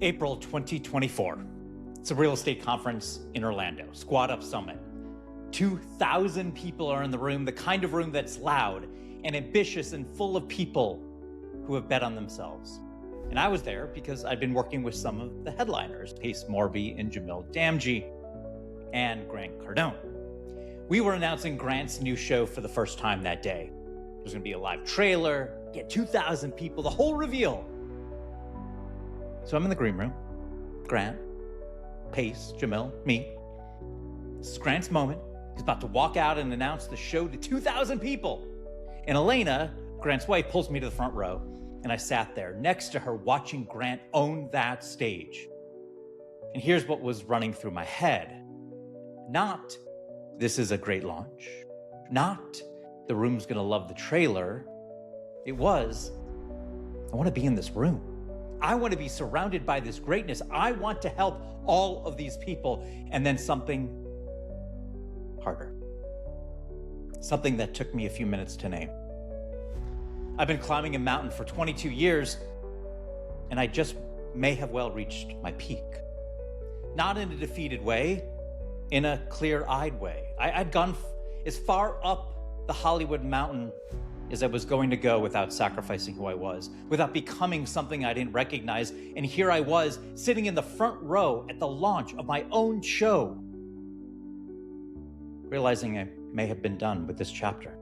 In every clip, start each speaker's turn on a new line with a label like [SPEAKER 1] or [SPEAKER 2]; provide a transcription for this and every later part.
[SPEAKER 1] April 2024. It's a real estate conference in Orlando, Squad Up Summit. 2,000 people are in the room, the kind of room that's loud and ambitious and full of people who have bet on themselves. And I was there because I'd been working with some of the headliners, Morby and Jamil Damji and Grant Cardone. We were announcing Grant's new show for the first time that day. There's gonna be a live trailer, get 2,000 people, the whole reveal. So I'm in the green room, Grant, Pace, Jamil, me. This is Grant's moment. He's about to walk out and announce the show to 2,000 people. And Elena, Grant's wife, pulls me to the front row, and I sat there next to her watching Grant own that stage. And here's what was running through my head. Not, this is a great launch. Not, the room's gonna love the trailer. It was, I wanna be in this room. I wanna be surrounded by this greatness. I want to help all of these people. And then something harder. Something that took me a few minutes to name. I've been climbing a mountain for 22 years, and I just may have well reached my peak. Not in a defeated way, in a clear-eyed way. I'd gone as far up the Hollywood mountain as I was going to go without sacrificing who I was, without becoming something I didn't recognize. And here I was, sitting in the front row at the launch of my own show, realizing I may have been done with this chapter.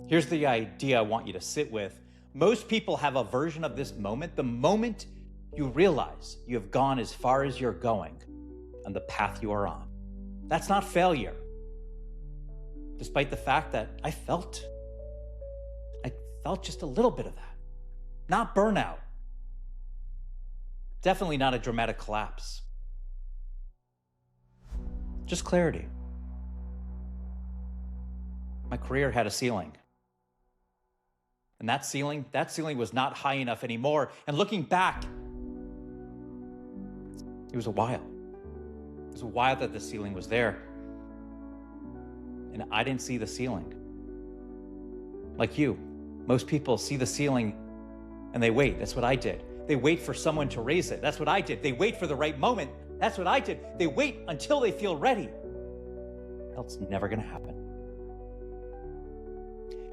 [SPEAKER 1] Here's the idea I want you to sit with. Most people have a version of this moment, the moment you realize you have gone as far as you're going on the path you are on. That's not failure, despite the fact that I felt just a little bit of that. Not burnout. Definitely not a dramatic collapse. Just clarity. My career had a ceiling. And that ceiling was not high enough anymore. And looking back, it was a while. It was a while that the ceiling was there. And I didn't see the ceiling. Like you, most people see the ceiling and they wait. That's what I did. They wait for someone to raise it. That's what I did. They wait for the right moment. That's what I did. They wait until they feel ready. Else never gonna happen.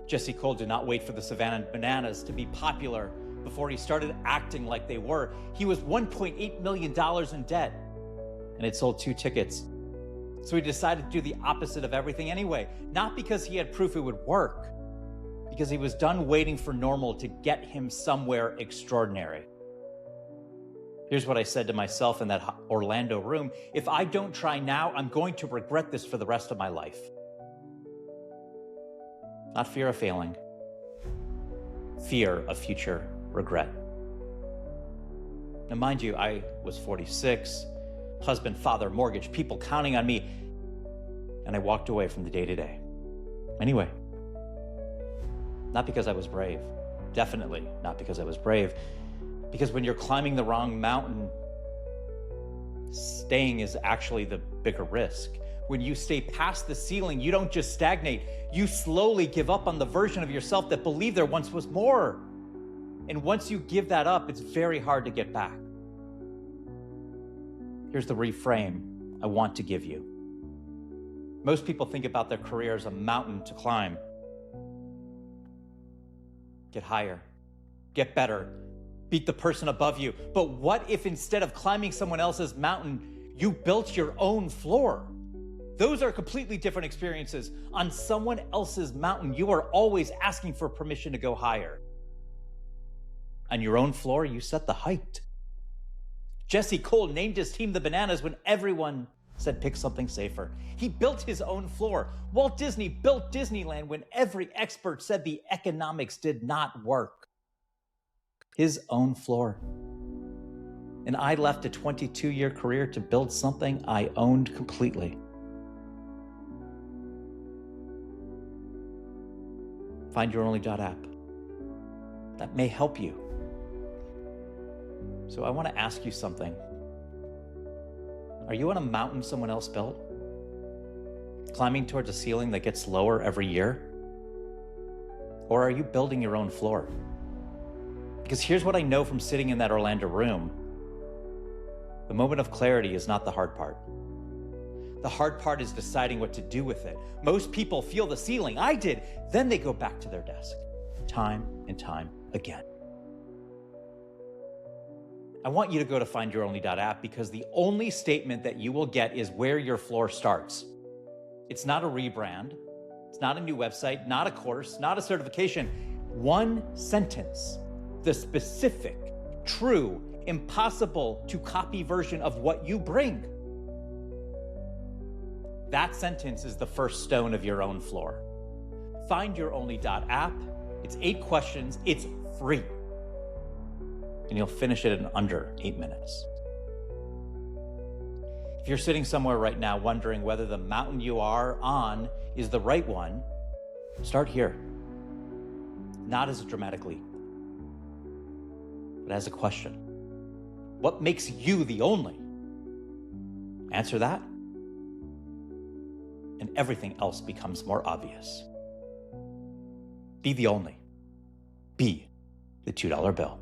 [SPEAKER 1] Jesse Cole did not wait for the Savannah Bananas to be popular before he started acting like they were. He was $1.8 million in debt and had sold 2 tickets. So he decided to do the opposite of everything anyway, not because he had proof it would work, because he was done waiting for normal to get him somewhere extraordinary. Here's what I said to myself in that Orlando room. If I don't try now, I'm going to regret this for the rest of my life. Not fear of failing, fear of future regret. Now, mind you, I was 46, husband, father, mortgage, people counting on me, and I walked away from the day-to-day. Anyway, not because I was brave, definitely not because I was brave, because when you're climbing the wrong mountain, staying is actually the bigger risk. When you stay past the ceiling, you don't just stagnate. You slowly give up on the version of yourself that believed there once was more. And once you give that up, it's very hard to get back. Here's the reframe I want to give you. Most people think about their career as a mountain to climb. Get higher, get better, beat the person above you. But what if instead of climbing someone else's mountain, you built your own floor? Those are completely different experiences. On someone else's mountain, you are always asking for permission to go higher. On your own floor, you set the height. Jesse Cole named his team the Bananas when everyone said pick something safer. He built his own floor. Walt Disney built Disneyland when every expert said the economics did not work. His own floor. And I left a 22-year career to build something I owned completely. Find Your Only app. That may help you. So I want to ask you something. Are you on a mountain someone else built? Climbing towards a ceiling that gets lower every year? Or are you building your own floor? Because here's what I know from sitting in that Orlando room. The moment of clarity is not the hard part. The hard part is deciding what to do with it. Most people feel the ceiling. I did. Then they go back to their desk, time and time again. I want you to go to findyouronly.app because the only statement that you will get is where your floor starts. It's not a rebrand. It's not a new website, not a course, not a certification. One sentence, the specific, true, impossible to copy version of what you bring. That sentence is the first stone of your own floor. Findyouronly.app. It's 8 questions. It's free. And you'll finish it in under 8 minutes. If you're sitting somewhere right now wondering whether the mountain you are on is the right one, start here. Not as a dramatic leap, but as a question. What makes you the only? Answer that, and everything else becomes more obvious. Be the only. Be the $2 bill.